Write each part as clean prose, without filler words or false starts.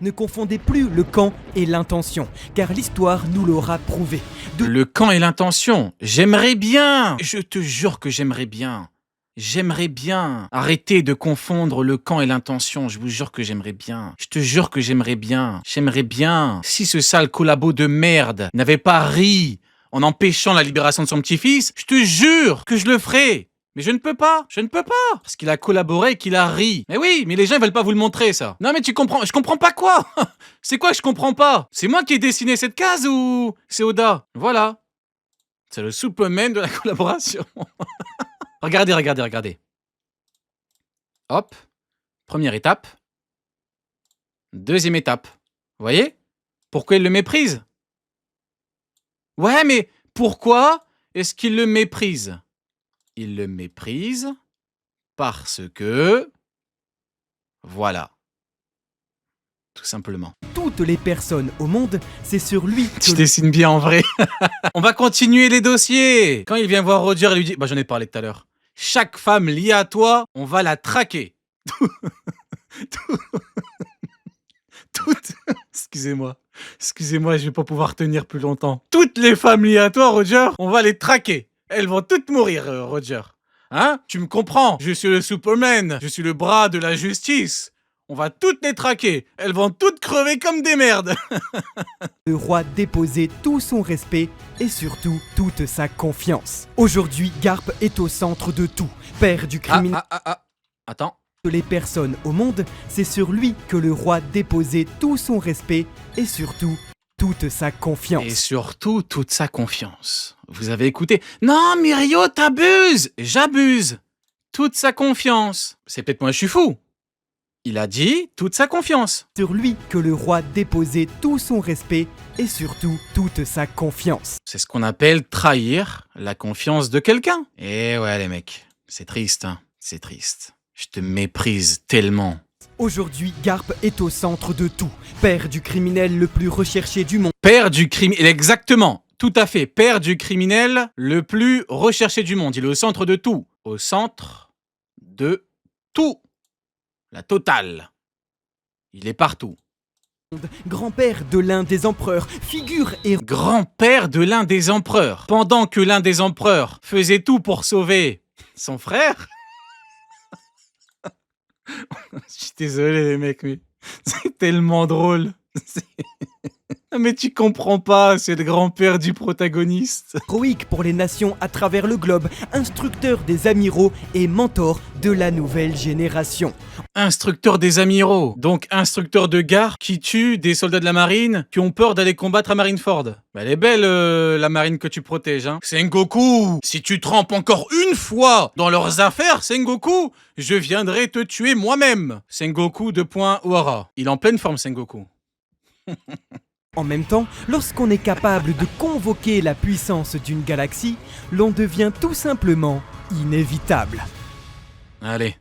Ne confondez plus le quand et l'intention, car l'histoire nous l'aura prouvé. Le quand et l'intention. J'aimerais bien. Je te jure que j'aimerais bien. J'aimerais bien. Arrêtez de confondre le quand et l'intention. Je vous jure que j'aimerais bien. Je te jure que j'aimerais bien. J'aimerais bien. Si ce sale collabo de merde n'avait pas ri en empêchant la libération de son petit-fils, je te jure que je le ferais. Mais je ne peux pas. Je ne peux pas. Parce qu'il a collaboré et qu'il a ri. Mais oui, mais les gens ils veulent pas vous le montrer, ça. Non mais tu comprends. Je comprends pas quoi. C'est quoi que je comprends pas? C'est moi qui ai dessiné cette case ou c'est Oda? Voilà. C'est le Superman de la collaboration. Regardez, regardez, regardez. Hop. Première étape. Deuxième étape. Vous voyez? Pourquoi il le méprise? Ouais, mais pourquoi est-ce qu'il le méprise? Il le méprise parce que... Voilà. Tout simplement. Toutes les personnes au monde, c'est sur lui que... Tu dessines bien en vrai. On va continuer les dossiers. Quand il vient voir Roger, il lui dit... Bah j'en ai parlé tout à l'heure. Chaque femme liée à toi, on va la traquer. Toutes... Excusez-moi. Excusez-moi, je vais pas pouvoir tenir plus longtemps. Toutes les femmes liées à toi, Roger, on va les traquer. Elles vont toutes mourir, Roger. Hein? Tu me comprends? Je suis le Superman. Je suis le bras de la justice. On va toutes les traquer. Elles vont toutes crever comme des merdes. Le roi déposait tout son respect et surtout toute sa confiance. Aujourd'hui, Garp est au centre de tout. Père du criminel... Attends. Les personnes au monde, c'est sur lui que le roi déposait tout son respect et surtout toute sa confiance. Et surtout toute sa confiance. Vous avez écouté? Non, Mirio, t'abuses! J'abuse. Toute sa confiance. C'est peut-être moi, je suis fou. Il a dit toute sa confiance. Sur lui que le roi déposait tout son respect et surtout toute sa confiance. C'est ce qu'on appelle trahir la confiance de quelqu'un. Et ouais, les mecs, c'est triste, hein. C'est triste. Je te méprise tellement. Aujourd'hui, Garp est au centre de tout. Père du criminel le plus recherché du monde. Père du criminel, exactement. Tout à fait. Père du criminel le plus recherché du monde. Il est au centre de tout. Au centre de tout. La totale. Il est partout. Grand-père de l'un des empereurs, figure et... Grand-père de l'un des empereurs. Pendant que l'un des empereurs faisait tout pour sauver son frère. Je suis désolé les mecs, mais c'est tellement drôle. Mais tu comprends pas, c'est le grand-père du protagoniste. Héroïque pour les nations à travers le globe, instructeur des amiraux et mentor de la nouvelle génération. Instructeur des amiraux, donc instructeur de gare qui tue des soldats de la marine qui ont peur d'aller combattre à Marineford. Bah, elle est belle la marine que tu protèges, hein. Sengoku, si tu trempes encore une fois dans leurs affaires, Sengoku, je viendrai te tuer moi-même. Sengoku Ohara. Il est en pleine forme, Sengoku. En même temps, lorsqu'on est capable de convoquer la puissance d'une galaxie, l'on devient tout simplement inévitable. Allez.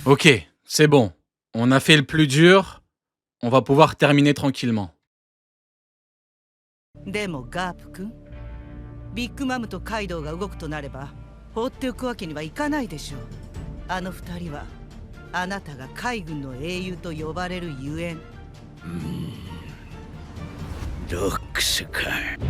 Ok, c'est bon. On a fait le plus dur. On va pouvoir terminer tranquillement. でもガープ君、ビッグマムとカイドウが動くとなれば放っておくわけにはいかないでしょう。あの二人はあなたが海軍の英雄と呼ばれるゆえん。ロックスか。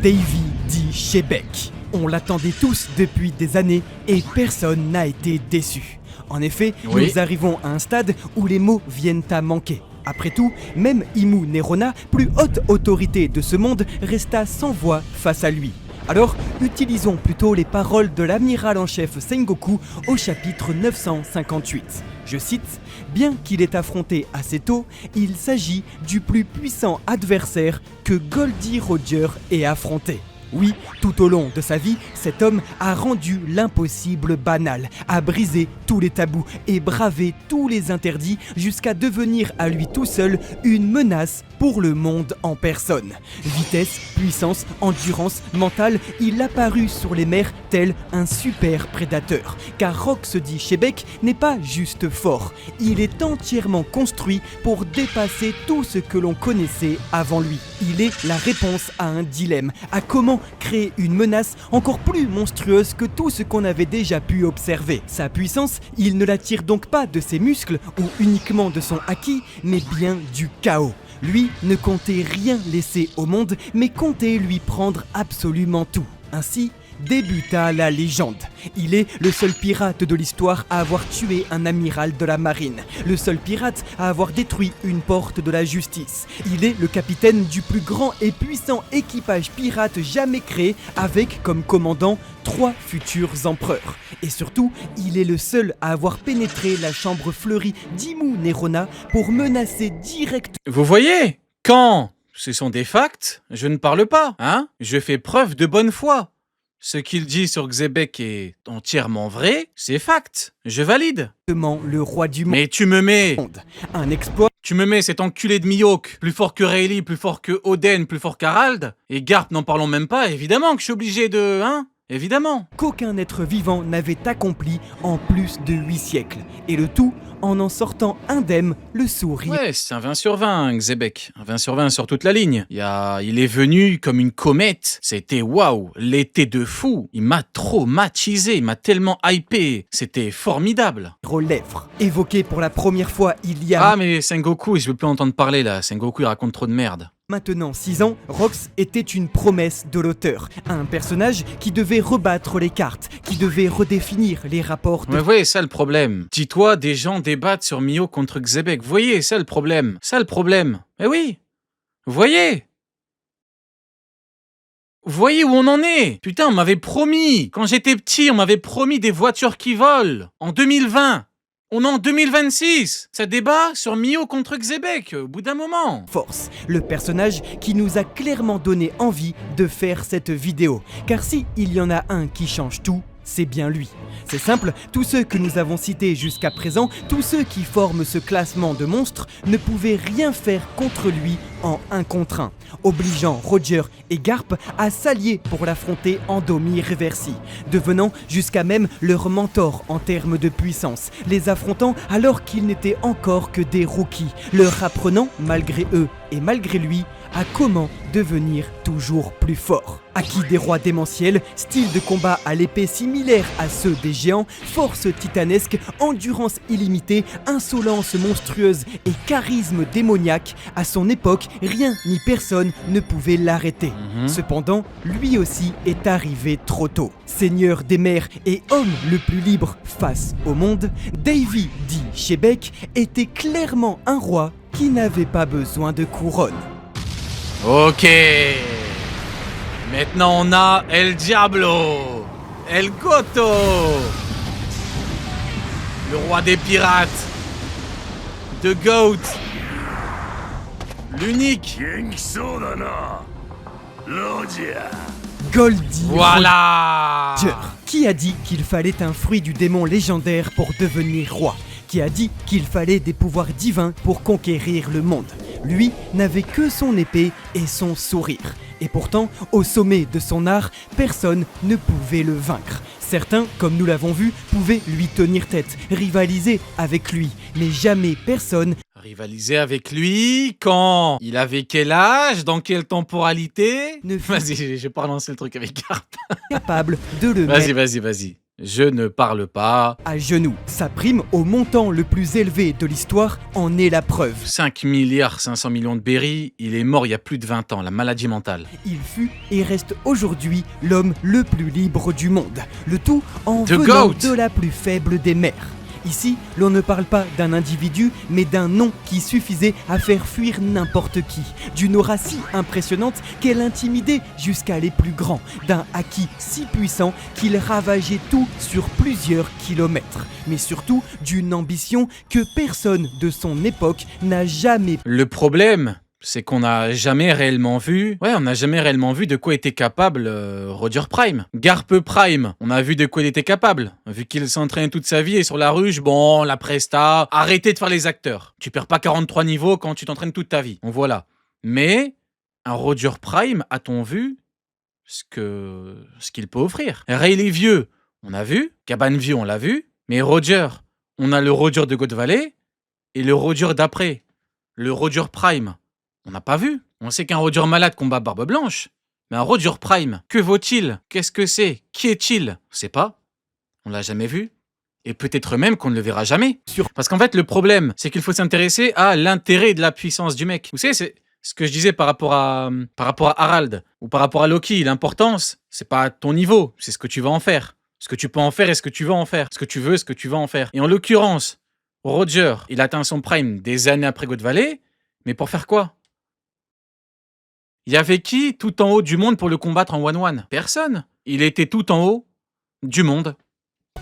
Davy dit Shebeck. On l'attendait tous depuis des années et personne n'a été déçu. En effet, oui. Nous arrivons à un stade où les mots viennent à manquer. Après tout, même Imu Nerona, plus haute autorité de ce monde, resta sans voix face à lui. Alors, utilisons plutôt les paroles de l'amiral en chef Sengoku au chapitre 958. Je cite, « Bien qu'il ait affronté assez tôt, il s'agit du plus puissant adversaire que Goldie Roger ait affronté. » Oui, tout au long de sa vie, cet homme a rendu l'impossible banal, a brisé tous les tabous et bravé tous les interdits jusqu'à devenir à lui tout seul une menace pour le monde en personne. Vitesse, puissance, endurance mentale, il apparut sur les mers tel un super prédateur. Car Rox dit Shebeck n'est pas juste fort, il est entièrement construit pour dépasser tout ce que l'on connaissait avant lui. Il est la réponse à un dilemme, à comment crée une menace encore plus monstrueuse que tout ce qu'on avait déjà pu observer. Sa puissance, il ne la tire donc pas de ses muscles ou uniquement de son haki, mais bien du chaos. Lui ne comptait rien laisser au monde, mais comptait lui prendre absolument tout. Ainsi débuta la légende. Il est le seul pirate de l'histoire à avoir tué un amiral de la marine, le seul pirate à avoir détruit une porte de la justice. Il est le capitaine du plus grand et puissant équipage pirate jamais créé, avec comme commandant 3 futurs empereurs. Et surtout, il est le seul à avoir pénétré la chambre fleurie d'Imu Nerona pour menacer directement. Vous voyez, quand ce sont des facts, je ne parle pas, hein. Je fais preuve de bonne foi. Ce qu'il dit sur Xebec est entièrement vrai, c'est fact. Je valide. Le roi du Mais tu me mets... monde. Un exploit Tu me mets cet enculé de Mihawk, plus fort que Rayleigh, plus fort que Oden, plus fort qu'Harald, et Garp n'en parlons même pas, évidemment que je suis obligé de... Hein? Évidemment. qu'aucun être vivant n'avait accompli en plus de 8 siècles. Et le tout en sortant indemne, le sourire. Ouais, c'est un 20 sur 20, Xebec. Un 20 sur 20 sur toute la ligne. Il est venu comme une comète. C'était waouh, l'été de fou. Il m'a trop matisé, il m'a tellement hypé. C'était formidable. Aux lèvres. Évoqué pour la première fois il y a... Ah, mais Sengoku, je veux plus entendre parler là. Sengoku, il raconte trop de merde. Maintenant 6 ans, Rox était une promesse de l'auteur. Un personnage qui devait rebattre les cartes, qui devait redéfinir les rapports de... Mais vous voyez, ça le problème. Dis-toi, des gens débattent sur Mio contre Xebec. Vous voyez, ça le problème. Ça le problème. Mais oui. Vous voyez. Vous voyez où on en est. Putain, on m'avait promis. Quand j'étais petit, on m'avait promis des voitures qui volent. En 2020. On est en 2026. Ça débat sur Mio contre Xebec, au bout d'un moment. Force, le personnage qui nous a clairement donné envie de faire cette vidéo. Car si il y en a un qui change tout, c'est bien lui. C'est simple, tous ceux que nous avons cités jusqu'à présent, tous ceux qui forment ce classement de monstres, ne pouvaient rien faire contre lui en 1 contre 1, obligeant Roger et Garp à s'allier pour l'affronter en Domi Reversi, devenant jusqu'à même leur mentor en termes de puissance, les affrontant alors qu'ils n'étaient encore que des rookies, leur apprenant, malgré eux et malgré lui, à comment devenir toujours plus fort. Acquis des rois démentiels, style de combat à l'épée similaire à ceux des géants, force titanesque, endurance illimitée, insolence monstrueuse et charisme démoniaque, à son époque, rien ni personne ne pouvait l'arrêter. Cependant, lui aussi est arrivé trop tôt. Seigneur des mers et homme le plus libre face au monde, Davy dit Shebec était clairement un roi qui n'avait pas besoin de couronne. Ok. Maintenant on a El Diablo, El Goto, le roi des pirates, The Goat, l'unique. Goldie Voilà. Roger. Qui a dit qu'il fallait un fruit du démon légendaire pour devenir roi? Qui a dit qu'il fallait des pouvoirs divins pour conquérir le monde? Lui n'avait que son épée et son sourire. Et pourtant, au sommet de son art, personne ne pouvait le vaincre. Certains, comme nous l'avons vu, pouvaient lui tenir tête, rivaliser avec lui. Mais jamais personne... Rivaliser avec lui quand? Il avait quel âge? Dans quelle temporalité? Ne fut Vas-y, je vais pas relancer le truc avec Garp. capable de le Vas-y, mettre vas-y. Je ne parle pas. à genoux. Sa prime au montant le plus élevé de l'histoire en est la preuve. 5 milliards 500 millions de berry, il est mort il y a plus de 20 ans, la maladie mentale. Il fut et reste aujourd'hui l'homme le plus libre du monde. Le tout en The venant Goat. de la plus faible des mers. Ici, l'on ne parle pas d'un individu, mais d'un nom qui suffisait à faire fuir n'importe qui. D'une aura si impressionnante qu'elle intimidait jusqu'à les plus grands. D'un haki si puissant qu'il ravageait tout sur plusieurs kilomètres. Mais surtout, d'une ambition que personne de son époque n'a jamais... Le problème, c'est qu'on n'a jamais réellement vu... Ouais, on n'a jamais réellement vu de quoi était capable Roger Prime. Garp Prime, on a vu de quoi il était capable. Vu qu'il s'entraîne toute sa vie et sur la ruche, bon, la presta... Arrêtez de faire les acteurs. Tu perds pas 43 niveaux quand tu t'entraînes toute ta vie. Donc voilà. Mais, un Roger Prime, a-t-on vu ce qu'il peut offrir? Rayleigh vieux, on a vu. Cabane vieux, on l'a vu. Mais Roger, on a le Roger de God Valley et le Roger d'après. Le Roger Prime. On n'a pas vu. On sait qu'un Roger malade combat Barbe Blanche. Mais un Roger Prime, que vaut-il? Qu'est-ce que c'est? Qui est-il? On sait pas. On l'a jamais vu. Et peut-être même qu'on ne le verra jamais. Parce qu'en fait, le problème, c'est qu'il faut s'intéresser à l'intérêt de la puissance du mec. Vous savez, c'est ce que je disais par rapport à Harald ou par rapport à Loki. L'importance, c'est pas ton niveau, c'est ce que tu vas en faire. Ce que tu peux en faire et ce que tu vas en faire. Ce que tu veux, ce que tu vas en faire. Et en l'occurrence, Roger, il atteint son prime des années après God Valley, mais pour faire quoi? Il y avait qui tout en haut du monde pour le combattre en one-one? Personne. Il était tout en haut du monde.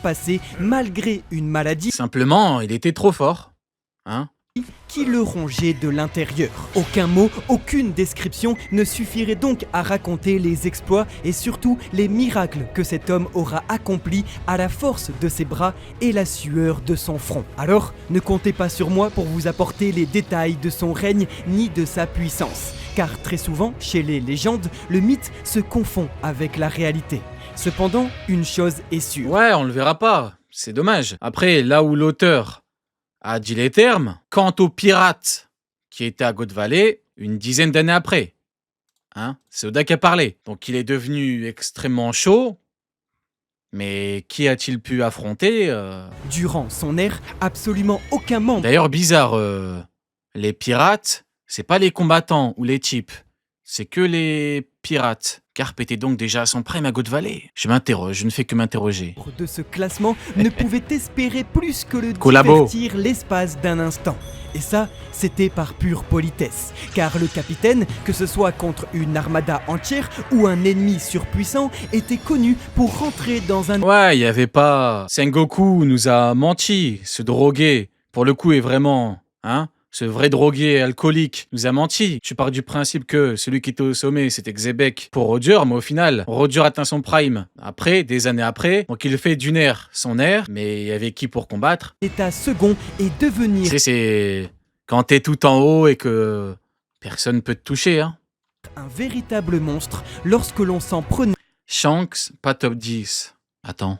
Passé malgré une maladie Simplement, il était trop fort. Hein? qui le rongeait de l'intérieur. Aucun mot, aucune description ne suffirait donc à raconter les exploits et surtout les miracles que cet homme aura accomplis à la force de ses bras et la sueur de son front. Alors, ne comptez pas sur moi pour vous apporter les détails de son règne ni de sa puissance, car très souvent, chez les légendes, le mythe se confond avec la réalité. Cependant, une chose est sûre. Ouais, on le verra pas. C'est dommage. Après, là où l'auteur a dit les termes, quant au pirate qui était à God Valley une dizaine d'années après. Hein, c'est Oda qui a parlé. Donc il est devenu extrêmement chaud. Mais qui a-t-il pu affronter Durant son ère, absolument aucun membre. D'ailleurs, bizarre, les pirates, c'est pas les combattants ou les types. C'est que les pirates. Carp était donc déjà à son prime à God Valley. Je m'interroge, je ne fais que m'interroger. De ce classement ne pouvait espérer plus que le Collabo. divertir l'espace d'un instant. Et ça, c'était par pure politesse. Car le capitaine, que ce soit contre une armada entière ou un ennemi surpuissant, était connu pour rentrer dans un... Ouais, il y avait pas... Sengoku nous a menti, ce drogué. Pour le coup est vraiment... Hein, ce vrai drogué alcoolique nous a menti. Tu pars du principe que celui qui était au sommet, c'était Xebec pour Roger, mais au final, Roger atteint son prime après, des années après. Donc il fait d'une ère son ère, mais il y avait qui pour combattre? état second et devenir C'est quand t'es tout en haut et que personne peut te toucher, hein. un véritable monstre lorsque l'on s'en prenait. Shanks, pas top 10. Attends.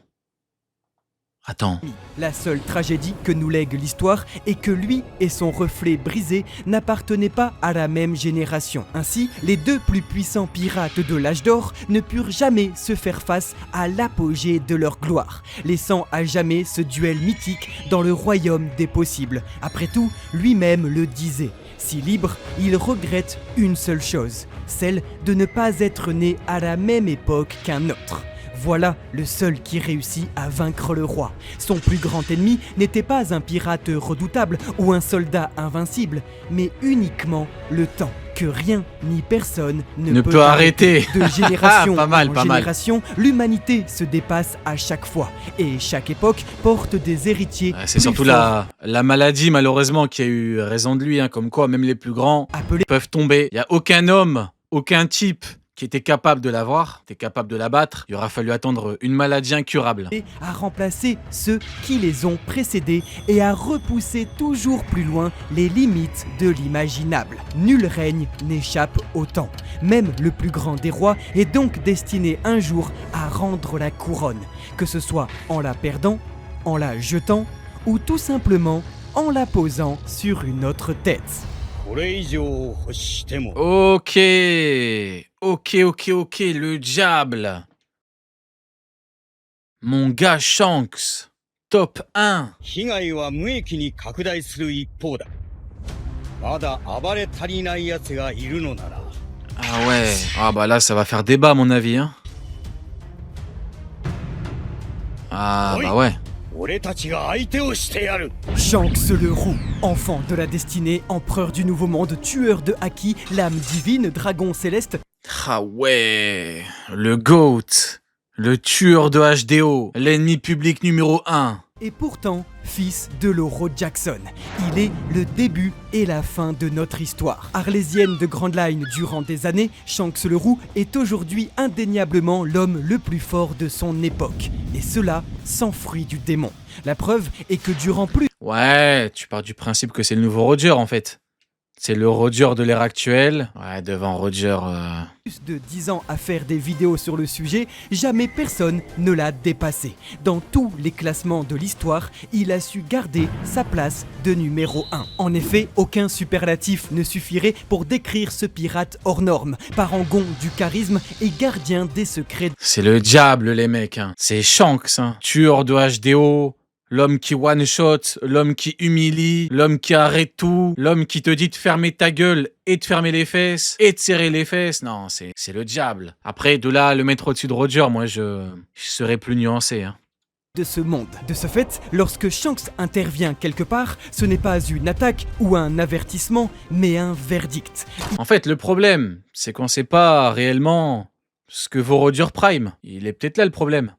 La seule tragédie que nous lègue l'histoire est que lui et son reflet brisé n'appartenaient pas à la même génération. Ainsi, les deux plus puissants pirates de l'âge d'or ne purent jamais se faire face à l'apogée de leur gloire, laissant à jamais ce duel mythique dans le royaume des possibles. Après tout, lui-même le disait. Si libre, il regrette une seule chose, celle de ne pas être né à la même époque qu'un autre. Voilà le seul qui réussit à vaincre le roi. Son plus grand ennemi n'était pas un pirate redoutable ou un soldat invincible, mais uniquement le temps, que rien ni personne ne peut arrêter. De génération en génération, l'humanité se dépasse à chaque fois, et chaque époque porte des héritiers. C'est surtout la maladie, malheureusement, qui a eu raison de lui, hein, comme quoi même les plus grands peuvent tomber. Il n'y a aucun homme, aucun type qui était capable de l'avoir, était capable de l'abattre. Il aura fallu attendre une maladie incurable. Et à remplacer ceux qui les ont précédés et à repousser toujours plus loin les limites de l'imaginable. Nul règne n'échappe au temps. Même le plus grand des rois est donc destiné un jour à rendre la couronne, que ce soit en la perdant, en la jetant ou tout simplement en la posant sur une autre tête. Ok, le diable. Mon gars Shanks, top 1. 被害は無益に拡大する一方だ。まだ暴れ足りない奴がいるのなら。 Ah ouais, ah bah là ça va faire débat à mon avis, hein. Ah bah ouais. Shanks le roux, enfant de la destinée, empereur du nouveau monde, tueur de Haki, l'âme divine, dragon céleste. Ah ouais, le GOAT, le tueur de HDO, l'ennemi public numéro 1. Et pourtant, fils de Loro Jackson. Il est le début et la fin de notre histoire. Arlésienne de Grand Line durant des années, Shanks le Roux est aujourd'hui indéniablement l'homme le plus fort de son époque. Et cela sans fruit du démon. La preuve est que durant plus... Ouais, tu pars du principe que c'est le nouveau Roger en fait. C'est le Roger de l'ère actuelle. Ouais, devant Roger... Plus de 10 ans à faire des vidéos sur le sujet, jamais personne ne l'a dépassé. Dans tous les classements de l'histoire, il a su garder sa place de numéro 1. En effet, aucun superlatif ne suffirait pour décrire ce pirate hors norme, parangon du charisme et gardien des secrets. C'est le diable, les mecs. Hein. C'est Shanks, hein. Tueur de HDO, l'homme qui one-shot, l'homme qui humilie, l'homme qui arrête tout, l'homme qui te dit de fermer ta gueule et de fermer les fesses et de serrer les fesses. Non, c'est le diable. Après, de là, le mettre au-dessus de Roger, moi, je serais plus nuancé. Hein. De ce monde. De ce fait, lorsque Shanks intervient quelque part, ce n'est pas une attaque ou un avertissement, mais un verdict. En fait, le problème, c'est qu'on sait pas réellement ce que vaut Roger Prime. Il est peut-être là le problème.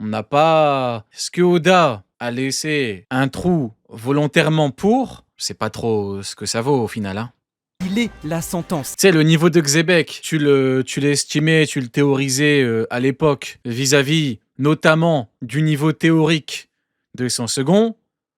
On n'a pas... Est-ce que Oda a laissé un trou volontairement pour... C'est pas trop ce que ça vaut au final, hein. Il est la sentence. Tu sais, le niveau de Xebec, tu l'estimais, tu le théorisais à l'époque vis-à-vis notamment du niveau théorique de 100 secondes.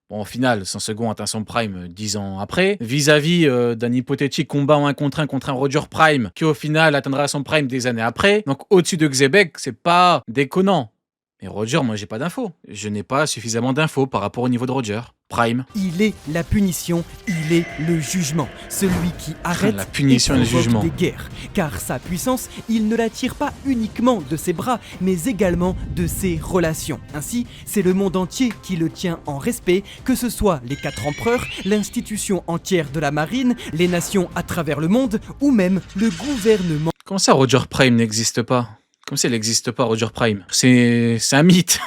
Bon, au final, 100 secondes atteint son prime 10 ans après. Vis-à-vis d'un hypothétique combat en 1 contre un Roger Prime qui au final atteindra son prime des années après. Donc au-dessus de Xebec, c'est pas déconnant. Mais Roger, moi j'ai pas d'infos. Je n'ai pas suffisamment d'infos par rapport au niveau de Roger Prime. Il est la punition, il est le jugement. Celui qui arrête la punition et le provoque jugement. des guerres. Car sa puissance, il ne la tire pas uniquement de ses bras, mais également de ses relations. Ainsi, c'est le monde entier qui le tient en respect, que ce soit les 4 empereurs, l'institution entière de la marine, les nations à travers le monde, ou même le gouvernement. Comment ça Roger Prime n'existe pas ? Comme ça, il n'existe pas, Roger Prime. C'est un mythe.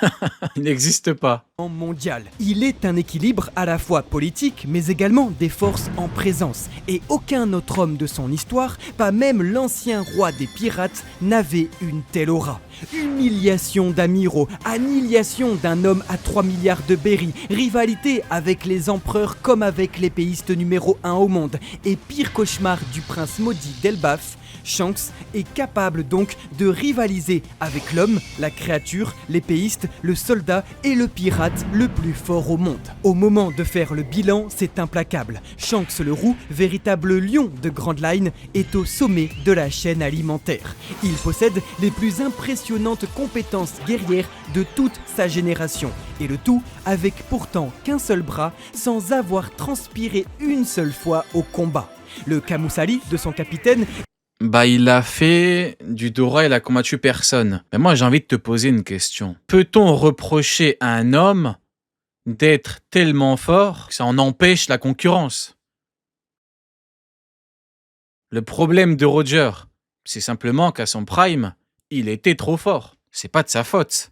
Il n'existe pas. Mondial. Il est un équilibre à la fois politique, mais également des forces en présence. Et aucun autre homme de son histoire, pas même l'ancien roi des pirates, n'avait une telle aura. Humiliation d'amiraux, annihilation d'un homme à 3 milliards de berry, rivalité avec les empereurs comme avec l'épéiste numéro 1 au monde, et pire cauchemar du prince maudit d'Elbaf, Shanks est capable donc de rivaliser avec l'homme, la créature, l'épéiste, le soldat et le pirate le plus fort au monde. Au moment de faire le bilan, c'est implacable. Shanks le roux, véritable lion de Grand Line, est au sommet de la chaîne alimentaire. Il possède les plus impressionnantes compétences guerrières de toute sa génération. Et le tout avec pourtant qu'un seul bras, sans avoir transpiré une seule fois au combat. Le Camusali de son capitaine... Bah, il a fait du Dora, il a combattu personne. Mais moi, j'ai envie de te poser une question. Peut-on reprocher à un homme d'être tellement fort que ça en empêche la concurrence ? Le problème de Roger, c'est simplement qu'à son prime, il était trop fort. C'est pas de sa faute.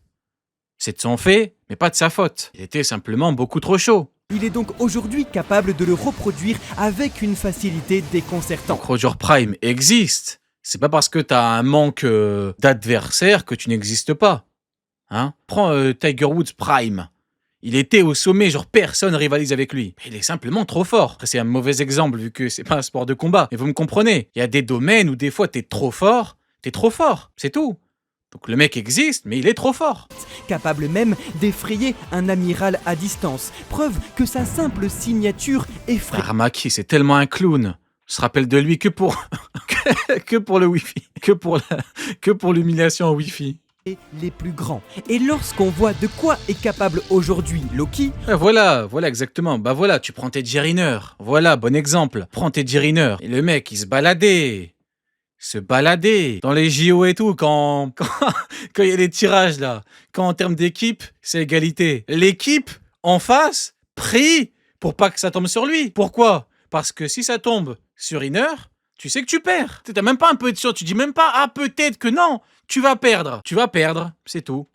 C'est de son fait, mais pas de sa faute. Il était simplement beaucoup trop chaud. Il est donc aujourd'hui capable de le reproduire avec une facilité déconcertante. Donc Roger Prime existe. C'est pas parce que t'as un manque d'adversaires que tu n'existes pas. Hein ? Prends Tiger Woods Prime. Il était au sommet, genre personne rivalise avec lui. Il est simplement trop fort. Après, c'est un mauvais exemple vu que c'est pas un sport de combat. Mais vous me comprenez. Il y a des domaines où des fois t'es trop fort, c'est tout. Donc le mec existe, mais il est trop fort. Capable même d'effrayer un amiral à distance. Preuve que sa simple signature effraie. Aramaki, c'est tellement un clown. Je se rappelle de lui que pour que pour le Wi-Fi, que pour l'humiliation au Wi-Fi. Les plus grands. Et lorsqu'on voit de quoi est capable aujourd'hui Loki... Voilà exactement. Bah voilà, tu prends Teddy Riner. Voilà, bon exemple. Prends Teddy Riner. Et le mec, il se baladait dans les JO et tout, quand il y a des tirages là, quand en termes d'équipe, c'est égalité. L'équipe en face prie pour pas que ça tombe sur lui. Pourquoi ? Parce que si ça tombe sur Riner, tu sais que tu perds. T'as même pas un peu de chance, tu dis même pas, ah peut-être que non, tu vas perdre, c'est tout.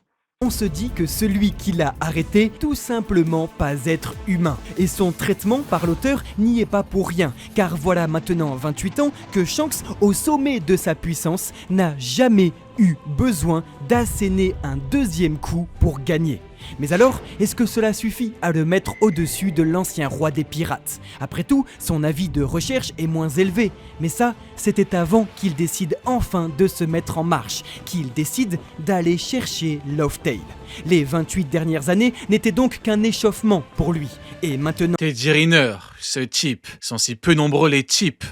On se dit que celui qui l'a arrêté, tout simplement pas être humain. Et son traitement par l'auteur n'y est pas pour rien, car voilà maintenant 28 ans que Shanks, au sommet de sa puissance, n'a jamais eu besoin d'asséner un deuxième coup pour gagner. Mais alors, est-ce que cela suffit à le mettre au-dessus de l'ancien roi des pirates? Après tout, son avis de recherche est moins élevé, mais ça, c'était avant qu'il décide enfin de se mettre en marche, qu'il décide d'aller chercher Laugh-Tale. Les 28 dernières années n'étaient donc qu'un échauffement pour lui, et maintenant Teddy Riner, ce type. Sont si peu nombreux les types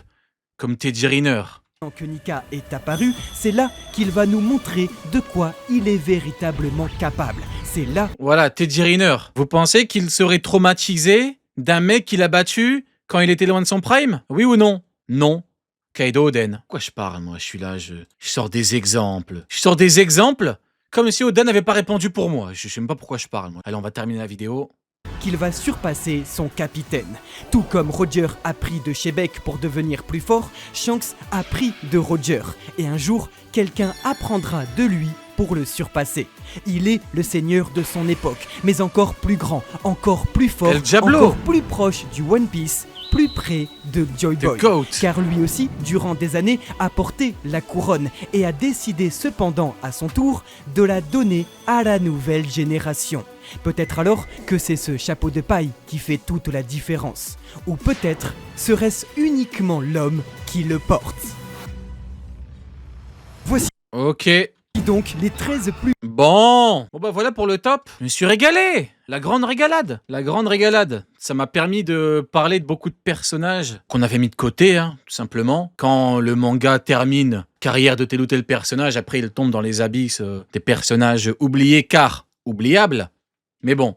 comme Teddy Riner. que Nika est apparu, c'est là qu'il va nous montrer de quoi il est véritablement capable. C'est là Voilà, Teddy Riner. Vous pensez qu'il serait traumatisé d'un mec qu'il a battu quand il était loin de son prime? Oui ou non? Non. Kaido Oden. Quoi je parle, moi? Je suis là, je sors des exemples. Je sors des exemples comme si Oden n'avait pas répondu pour moi. Je sais même pas pourquoi je parle, moi. Allez, on va terminer la vidéo. qu'il va surpasser son capitaine. Tout comme Roger a pris de Shebeck pour devenir plus fort, Shanks a pris de Roger. Et un jour, quelqu'un apprendra de lui pour le surpasser. Il est le seigneur de son époque, mais encore plus grand, encore plus fort, El Diablo. encore plus proche du One Piece, plus près de Joy Boy. The Goat. Car lui aussi, durant des années, a porté la couronne et a décidé cependant à son tour de la donner à la nouvelle génération. Peut-être alors que c'est ce chapeau de paille qui fait toute la différence. Ou peut-être serait-ce uniquement l'homme qui le porte. Voici Ok. donc les 13 plus Bon bah voilà pour le top. Je me suis régalé. La grande régalade. La grande régalade. Ça m'a permis de parler de beaucoup de personnages qu'on avait mis de côté, hein, tout simplement. Quand le manga termine carrière de tel ou tel personnage, après il tombe dans les abysses des personnages oubliés car oubliables. Mais bon,